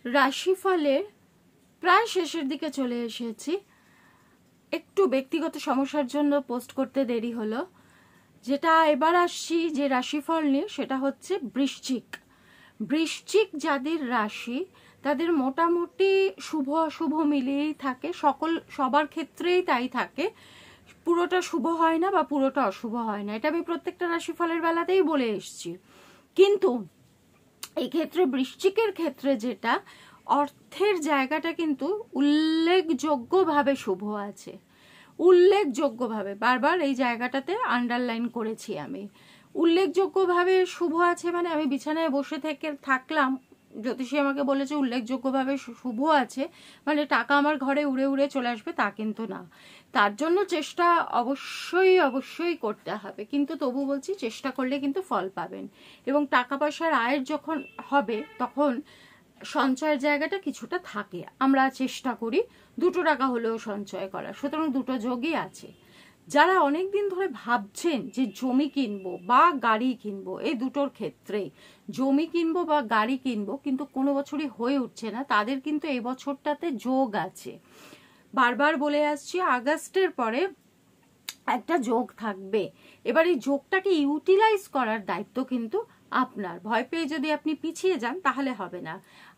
রাশিফলের প্রায় শেষের দিকে চলে এসেছি। একটু ব্যক্তিগত সমস্যার জন্য পোস্ট করতে দেরি হলো। যেটা এবার আসছি যে রাশিফল নিয়ে, সেটা হচ্ছে বৃশ্চিক। বৃশ্চিক যাদের রাশি, তাদের মোটামুটি শুভ অশুভ মিলিয়েই থাকে, সবার ক্ষেত্রেই তাই থাকে। পুরোটা শুভ হয় না বা পুরোটা অশুভ হয় না, এটা আমি প্রত্যেকটা রাশিফলের বেলাতেই বলে এসছি। কিন্তু এই ক্ষেত্রে বৃশ্চিকের ক্ষেত্রে যেটা, অর্থের জায়গাটা কিন্তু উল্লেখযোগ্যভাবে শুভ আছে। উল্লেখযোগ্যভাবে, বারবার এই জায়গাটাতে আন্ডারলাইন করেছি আমি। উল্লেখযোগ্যভাবে শুভ আছে মানে আমি বিছানায় বসে থাকলাম, জ্যোতিষী আমাকে বলেছে উল্লেখযোগ্যভাবে শুভ আছে মানে টাকা আমার ঘরে উড়ে উড়ে চলে আসবে, তা কিন্তু না। তার জন্য চেষ্টা অবশ্যই করতে হবে, কিন্তু তবু বলছি চেষ্টা করলে কিন্তু ফল পাবেন। এবং টাকা পয়সার আয়ের যখন হবে তখন সঞ্চয়ের জায়গাটা কিছুটা থাকে, আমরা চেষ্টা করি 2 টাকা হলেও সঞ্চয় করা, সুতরাং দুটো যোগই আছে। যারা অনেক দিন ধরে ভাবছেন যে জমি কিনবো বা গাড়ি কিনবো, এই দুটোর ক্ষেত্রে জমি কিনবো বা গাড়ি কিনবো কিন্তু কোনো বছরই হয়ে উঠছে না, তাদের কিন্তু এই বছরটাতে যোগ আছে। বারবার বলে আসছি আগস্টের পরে একটা যোগ থাকবে। এবার এই যোগটাকে ইউটিলাইজ করার দায়িত্ব কিন্তু আপনার। ভয় পেয়ে যদি আপনি পিছিয়ে যান তাহলে হবে না,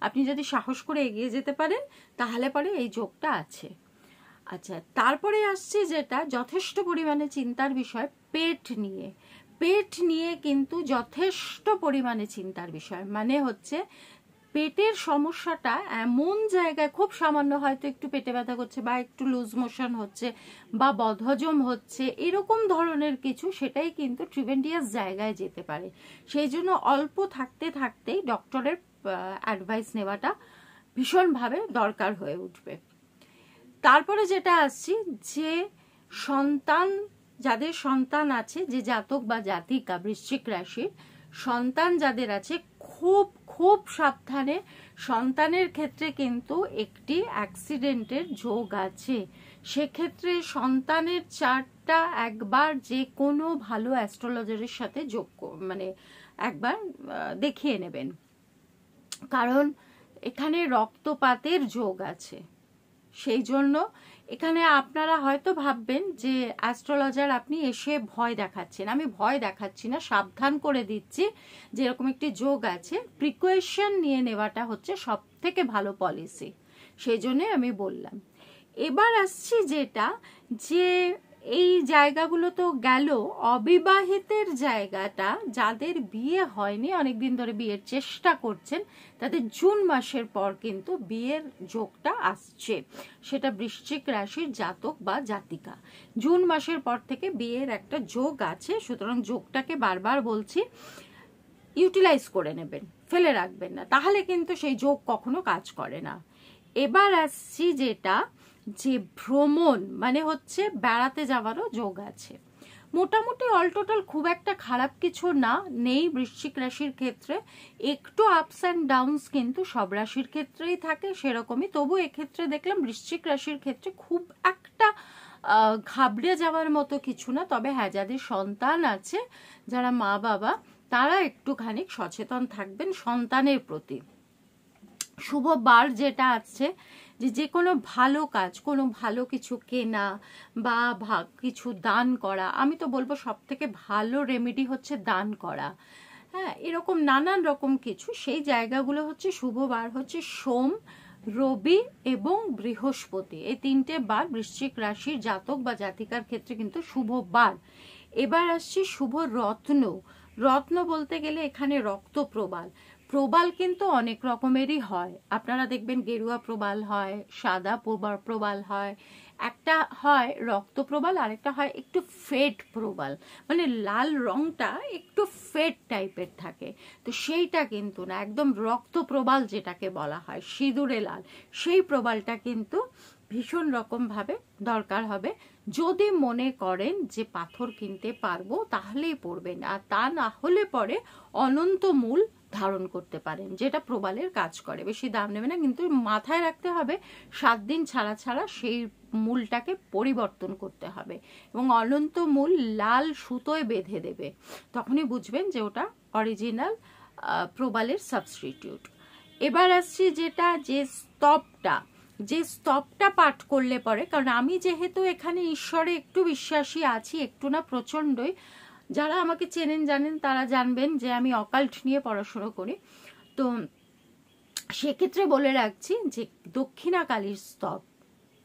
আপনি যদি সাহস করে এগিয়ে যেতে পারেন তাহলে পরে এই যোগটা আছে। আচ্ছা, তারপরে আসছে যেটা যথেষ্ট পরিমাণে চিন্তার বিষয়, পেট নিয়ে। পেট নিয়ে কিন্তু যথেষ্ট পরিমাণে চিন্তার বিষয়, মানে হচ্ছে পেটের সমস্যাটা এমন জায়গায় খুব সামান্য, হয়তো একটু পেটে ব্যথা করছে বা একটু লুজ মোশন হচ্ছে বা বদহজম হচ্ছে, এরকম ধরনের কিছু, সেটাই কিন্তু ট্রিভেন্ডিয়াস জায়গায় যেতে পারে। সেই জন্য অল্প থাকতে থাকতেই ডক্টরের অ্যাডভাইস নেওয়াটা ভীষণভাবে দরকার হয়ে উঠবে। তারপরে যেটা আসছি যে সন্তান, যাদের সন্তান আছে, যে জাতক বা জাতিকা বৃশ্চিক রাশির সন্তান যাদের আছে, খুব খুব সাবধানে। সন্তানের ক্ষেত্রে কিন্তু একটি অ্যাক্সিডেন্টের যোগ আছে, সেক্ষেত্রে সন্তানের চার্টটা একবার যে কোনো ভালো অ্যাস্ট্রোলজারের সাথে মানে একবার দেখিয়ে নেবেন, কারণ এখানে রক্তপাতের যোগ আছে। সেই জন্য এখানে আপনারা হয়তো ভাববেন যে অ্যাস্ট্রোলজার আপনি এসে ভয় দেখাচ্ছেন, আমি ভয় দেখাচ্ছি না, সাবধান করে দিচ্ছি যে এরকম একটি যোগ আছে, প্রিকশন নিয়ে নেওয়াটা হচ্ছে সব থেকে ভালো পলিসি, সেই জন্য আমি বললাম। এবার আসছি যেটা, যে এই জায়গাগুলো তো গেল, অবিবাহিতের জায়গাটা, যাদের বিয়ে হয়নি, অনেকদিন ধরে বিয়ের চেষ্টা করছেন, তাদের জুন মাসের পর কিন্তু বিয়ের যোগটা আসছে। সেটা বৃশ্চিক রাশির জাতক বা জাতিকা, জুন মাসের পর থেকে বিয়ের একটা যোগ আছে। সুতরাং যোগটাকে বারবার বলছি ইউটিলাইজ করে নেবেন, ফেলে রাখবেন না, তাহলে কিন্তু সেই যোগ কখনো কাজ করে না। এবার আসছি যেটা, যে ভ্রমণ মানে হচ্ছে বেড়াতে যাওয়ারও যোগ আছে। মোটামুটি অল টোটাল খুব একটা খারাপ কিছু না নেই বৃশ্চিক রাশির ক্ষেত্রে, একটু আপস অ্যান্ড ডাউনস কিন্তু সব রাশির ক্ষেত্রেই থাকে সেরকমই। তবু এক্ষেত্রে দেখলাম বৃশ্চিক রাশির ক্ষেত্রে খুব একটা ঘাবড়ে যাওয়ার মতো কিছু না। তবে হ্যাঁ, যাদের সন্তান আছে, যারা মা বাবা, তারা একটুখানি সচেতন থাকবেন সন্তানের প্রতি। শুভ বার যেটা আছে, যে কোনো ভালো কাজ, কোনো ভালো কিছু কেনা বা কিছু দান করা, আমি তো বলবো সব থেকে ভালো রেমেডি হচ্ছে দান করা। হ্যাঁ, এরকম নানান রকম কিছু, সেই জায়গাগুলো হচ্ছে শুভ বার হচ্ছে সোম, রবি এবং বৃহস্পতি। এই 3টে বার বৃশ্চিক রাশির জাতক বা জাতিকার ক্ষেত্রে কিন্তু শুভ বার। এবার আসছি শুভ রত্ন। রত্ন বলতে গেলে এখানে রক্ত প্রবাল। প্রবাল কিন্তু অনেক রকমেরই হয়, আপনারা দেখবেন গেরুয়া প্রবাল হয়, সাদা প্রবাল হয়, একটা হয় রক্ত প্রবাল, আরেকটা হয় একটু ফেড প্রবাল, মানে লাল রংটা একটু ফেড টাইপের থাকে। তো সেইটা কিন্তু না, একদম রক্ত প্রবাল যেটাকে বলা হয় সিঁদুরে লাল, সেই প্রবালটা কিন্তু ভীষণ রকমভাবে দরকার হবে। যদি মনে করেন যে পাথর কিনতে পারবো তাহলেই পড়বেন, আর তা না হলে পরে অনন্ত মূল ধারণ করতে পারেন, যেটা প্রবালের কাজ করে, বেশি দাম নেবে না। কিন্তু মাথায় রাখতে হবে 7 দিন ছাড়া ছাড়া সেই মূলটাকে পরিবর্তন করতে হবে, এবং অনন্ত মূল লাল সুতোয় বেঁধে দেবে, তখনই বুঝবেন যে ওটা অরিজিনাল প্রবালের সাবস্টিটিউট। এবার আসছি যেটা যে স্তবটা পাঠ করলে পরে, কারণ আমি যেহেতু এখানে ঈশ্বরে একটু বিশ্বাসী আছি, একটু না প্রচণ্ডই, যারা আমাকে চেনেন জানেন তারা জানবেন যে আমি অকাল্ট নিয়ে পড়াশোনা করি, তো সেক্ষেত্রে বলে রাখছি যে দক্ষিণাকালীর স্তব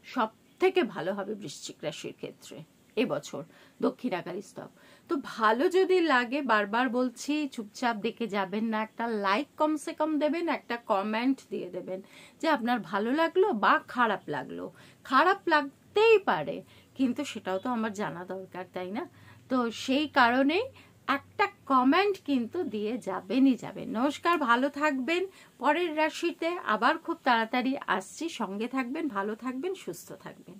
সব থেকে ভালো হবে বৃশ্চিক রাশির ক্ষেত্রে এবছর, দক্ষিণাকালী স্তব। তো ভালো যদি লাগে, বারবার বলছি, চুপচাপ দেখে যাবেন না, একটা লাইক কমসে কম দেবেন, একটা কমেন্ট দিয়ে দেবেন যে আপনার ভালো লাগলো বা খারাপ লাগলো। খারাপ লাগতেই পারে, কিন্তু সেটাও তো আমার জানা দরকার, তাই না? তো সেই কারণেই একটা কমেন্ট কিন্তু দিয়ে যাবেনই যাবেন। নমস্কার, ভালো থাকবেন। পরের রাশিতে আবার খুব তাড়াতাড়ি আসছি, সঙ্গে থাকবেন, ভালো থাকবেন, সুস্থ থাকবেন।